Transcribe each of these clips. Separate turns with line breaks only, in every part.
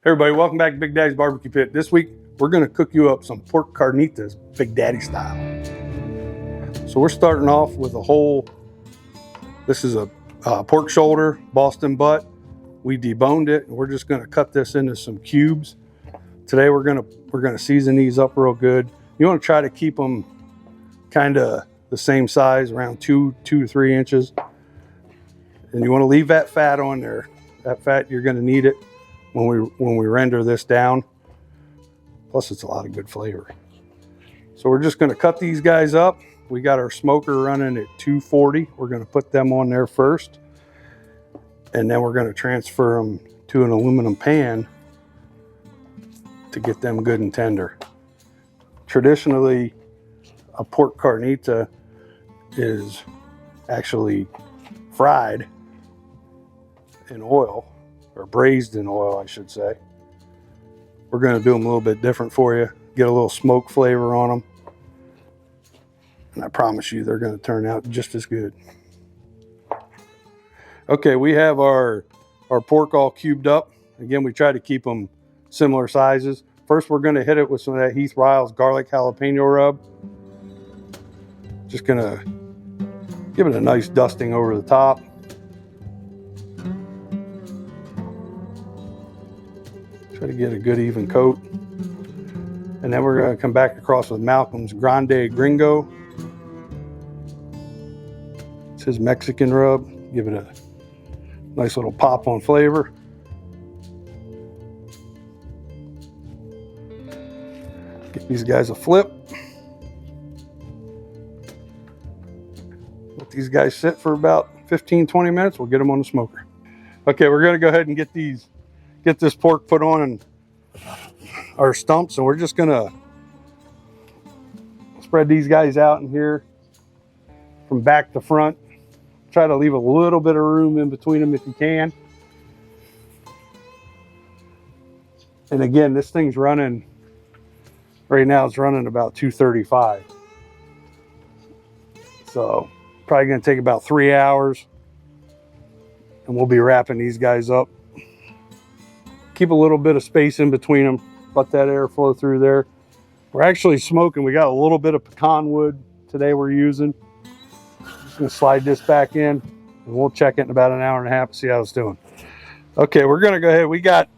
Hey everybody, welcome back to Big Daddy's Barbecue Pit. This week, we're gonna cook you up some pork carnitas, Big Daddy style. So we're starting off with a whole, this is a pork shoulder, Boston butt. We deboned it, and we're just gonna cut this into some cubes. Today we're gonna season these up real good. You wanna try to keep them kind of the same size, around 2 to 3 inches. And you wanna leave that fat on there. That fat, you're gonna need it when we render this down. Plus it's a lot of good flavor. So we're just going to cut these guys up. We got our smoker running at 240. We're going to put them on there first, and then we're going to transfer them to an aluminum pan to get them good and tender. Traditionally, a pork carnita is actually fried in oil, or braised in oil, I should say. We're going to do them a little bit different for you, get a little smoke flavor on them, and I promise you they're going to turn out just as good. Okay, we have our pork all cubed up. Again, we try to keep them similar sizes. First, we're going to hit it with some of that Heath Riles garlic jalapeno rub. Just going to give it a nice dusting over the top. Try to get a good even coat. And then we're going to come back across with Malcom's Grande Gringo. It's his Mexican rub. Give it a nice little pop on flavor. Get these guys a flip. Let these guys sit for about 15-20 minutes. We'll get them on the smoker. Okay, we're going to go ahead and get this pork put on and our stumps, and we're just gonna spread these guys out in here from back to front. Try to leave a little bit of room in between them if you can. And again, this thing's running right now, it's running about 235, so probably gonna take about 3 hours, and we'll be wrapping these guys up. Keep a little bit of space in between them, let that air flow through there. We're actually smoking, we got a little bit of pecan wood today we're using. Just gonna slide this back in, and we'll check it in about an hour and a half to see how it's doing. Okay, we're gonna go ahead, we got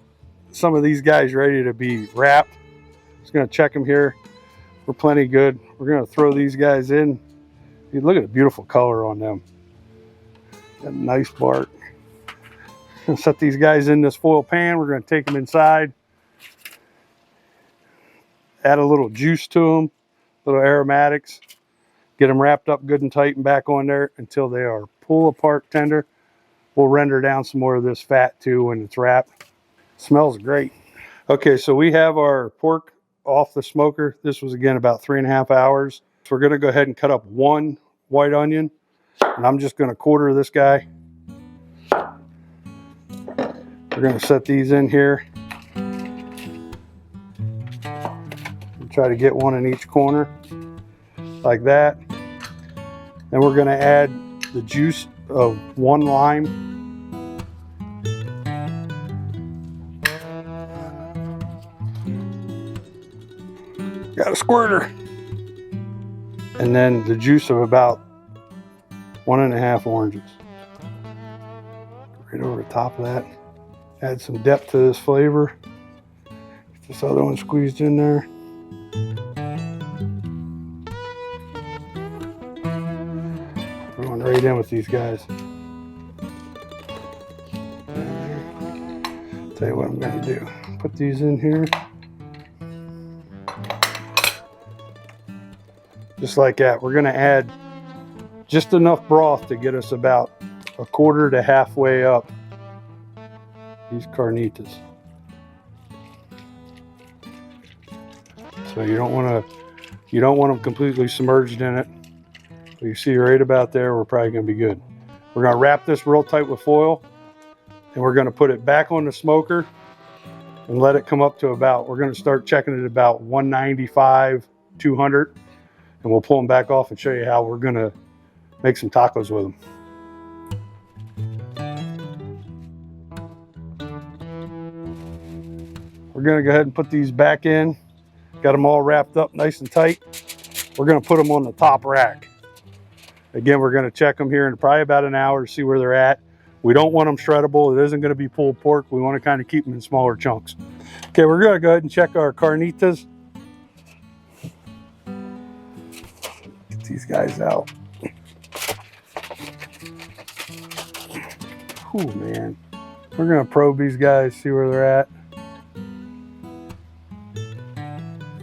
some of these guys ready to be wrapped. Just gonna check them here. We're plenty good. We're gonna throw these guys in. Dude, look at the beautiful color on them. Got nice bark. Gonna set these guys in this foil pan. We're going to take them inside, add a little juice to them, little aromatics, get them wrapped up good and tight and back on there until they are pull apart tender. We'll render down some more of this fat too when it's wrapped. Smells great. Okay, so we have our pork off the smoker. This was again about 3.5 hours. So we're going to go ahead and cut up one white onion, and I'm just going to quarter this guy. We're going to set these in here. Try to get one in each corner, like that. Then we're going to add the juice of 1 lime. Got a squirter. And then the juice of about 1.5 oranges. Right over the top of that. Add some depth to this flavor. Get this other one squeezed in there. Going right in with these guys. Tell you what I'm going to do. Put these in here. Just like that. We're going to add just enough broth to get us about 1/4 to halfway up these carnitas. So you don't want them completely submerged in it. So you see right about there, we're probably going to be good. We're going to wrap this real tight with foil, and we're going to put it back on the smoker and let it come up to about, we're going to start checking it about 195, 200, and we'll pull them back off and show you how we're going to make some tacos with them. We're gonna go ahead and put these back in. Got them all wrapped up nice and tight. We're gonna put them on the top rack. Again, we're gonna check them here in probably about an hour to see where they're at. We don't want them shreddable. It isn't gonna be pulled pork. We wanna kind of keep them in smaller chunks. Okay, we're gonna go ahead and check our carnitas. Get these guys out. Oh man, we're gonna probe these guys, see where they're at.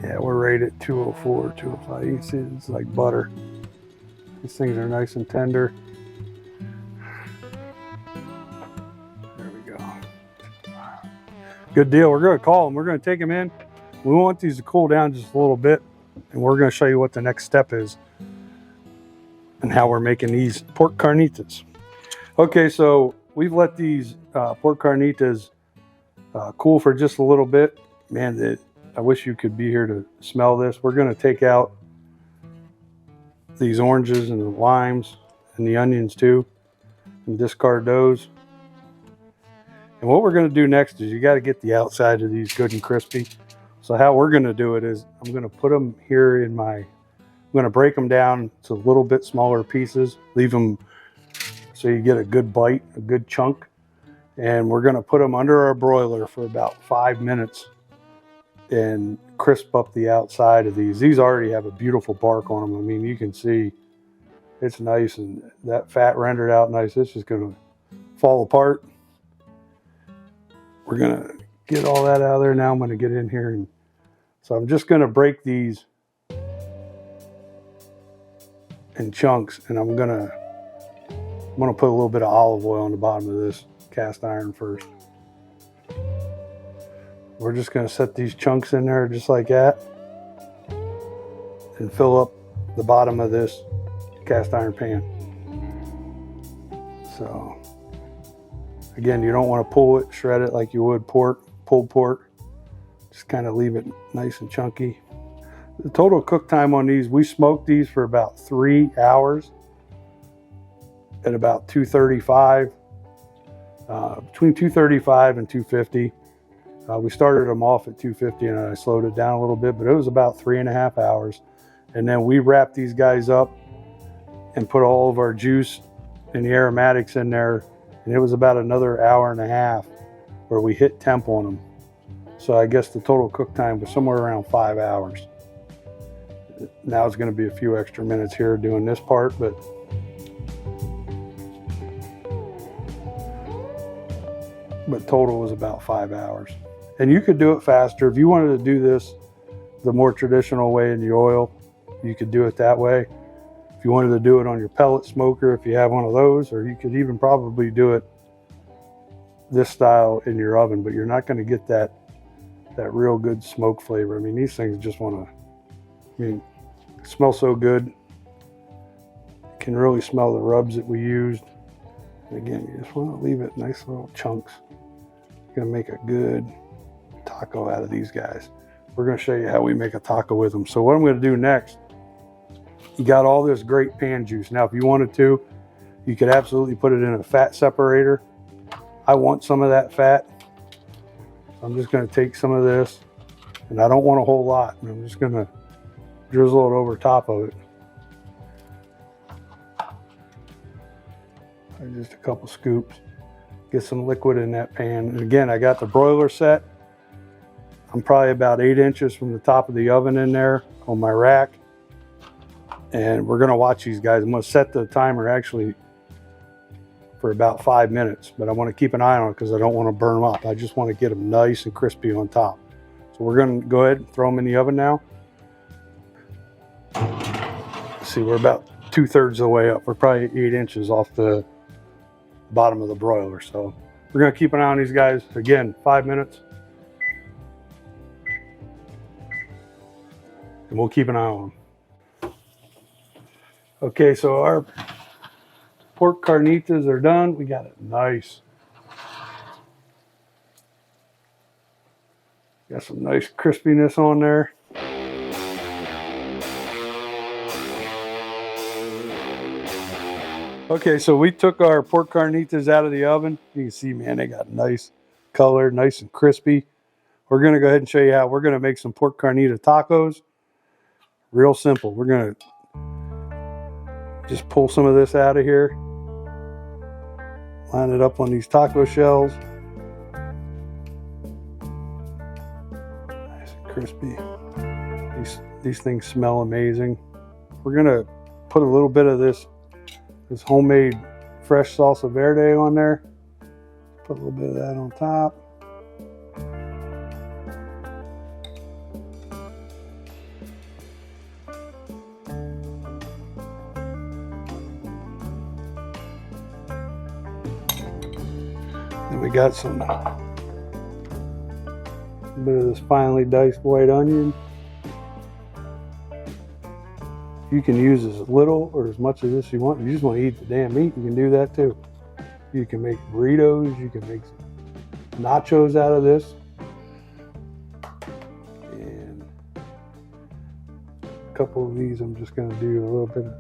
Yeah, we're right at 204, 205. You can see it's like butter. These things are nice and tender. There we go. Good deal. We're gonna call them. We're gonna take them in. We want these to cool down just a little bit, and we're gonna show you what the next step is and how we're making these pork carnitas. Okay, so we've let these pork carnitas cool for just a little bit. Man, I wish you could be here to smell this. We're gonna take out these oranges and the limes and the onions too, and discard those. And what we're gonna do next is you gotta get the outside of these good and crispy. So how we're gonna do it is I'm gonna put them here in I'm gonna break them down to a little bit smaller pieces, leave them so you get a good bite, a good chunk. And we're gonna put them under our broiler for about 5 minutes and crisp up the outside of these. These already have a beautiful bark on them. I mean, you can see it's nice and that fat rendered out nice. It's just gonna fall apart. We're gonna get all that out of there. Now I'm gonna get in here, and so I'm just gonna break these in chunks, and I'm gonna put a little bit of olive oil on the bottom of this cast iron first. We're just gonna set these chunks in there just like that and fill up the bottom of this cast iron pan. So again, you don't want to pull it, shred it like you would pulled pork. Just kind of leave it nice and chunky. The total cook time on these, we smoked these for about 3 hours at about 235, between 235 and 250. We started them off at 250 and I slowed it down a little bit, but it was about 3.5 hours. And then we wrapped these guys up and put all of our juice and the aromatics in there. And it was about another 1.5 hours where we hit temp on them. So I guess the total cook time was somewhere around 5 hours. Now it's gonna be a few extra minutes here doing this part, but total was about 5 hours. And you could do it faster. If you wanted to do this the more traditional way in the oil, you could do it that way. If you wanted to do it on your pellet smoker, if you have one of those, or you could even probably do it this style in your oven, but you're not gonna get that real good smoke flavor. I mean, these things just smell so good. You can really smell the rubs that we used. And again, you just wanna leave it nice little chunks. You're gonna make a good taco out of these guys. We're gonna show you how we make a taco with them. So what I'm gonna do next, you got all this great pan juice. Now, if you wanted to, you could absolutely put it in a fat separator. I want some of that fat. I'm just gonna take some of this, and I don't want a whole lot. I'm just gonna drizzle it over top of it. Just a couple scoops. Get some liquid in that pan. And again, I got the broiler set. I'm probably about 8 inches from the top of the oven in there on my rack. And we're gonna watch these guys. I'm gonna set the timer actually for about 5 minutes, but I wanna keep an eye on it because I don't wanna burn them up. I just wanna get them nice and crispy on top. So we're gonna go ahead and throw them in the oven now. See, we're about 2/3 of the way up. We're probably 8 inches off the bottom of the broiler. So we're gonna keep an eye on these guys. Again, 5 minutes. And we'll keep an eye on them. Okay, so our pork carnitas are done. We got it nice. Got some nice crispiness on there. Okay, so we took our pork carnitas out of the oven. You can see, man, they got nice color, nice and crispy. we're going to go ahead and show you how we're going to make some pork carnita tacos. Real simple. We're going to just pull some of this out of here. Line it up on these taco shells. Nice and crispy. These things smell amazing. We're going to put a little bit of this homemade fresh salsa verde on there. Put a little bit of that on top. Then we got some bit of this finely diced white onion. You can use as little or as much of this you want. If you just want to eat the damn meat, you can do that too. You can make burritos, you can make some nachos out of this. And a couple of these, I'm just going to do a little bit of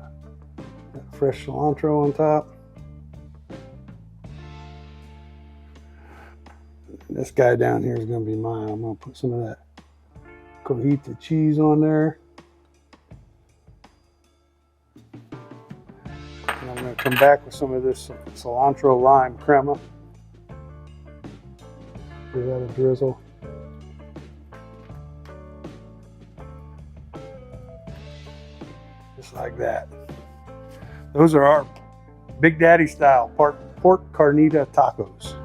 fresh cilantro on top. And this guy down here is going to be mine. I'm going to put some of that Heath cheese on there. And I'm going to come back with some of this cilantro lime crema. Give that a drizzle. Just like that. Those are our Big Daddy style pork carnita tacos.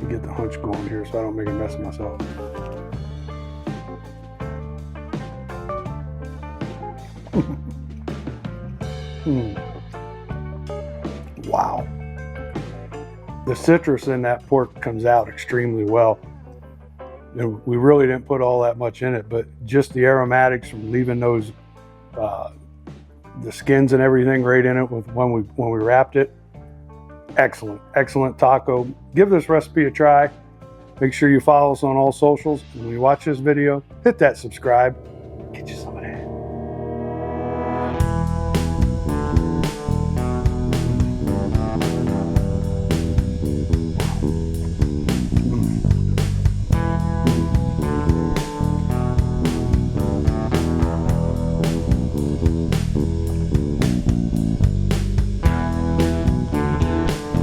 Get the hunch going here so I don't make a mess of myself. Wow. The citrus in that pork comes out extremely well. And we really didn't put all that much in it, but just the aromatics from leaving those the skins and everything right in it with when we wrapped it. Excellent taco. Give this recipe a try. Make sure you follow us on all socials. And when you watch this video, hit that subscribe. Get you some of that.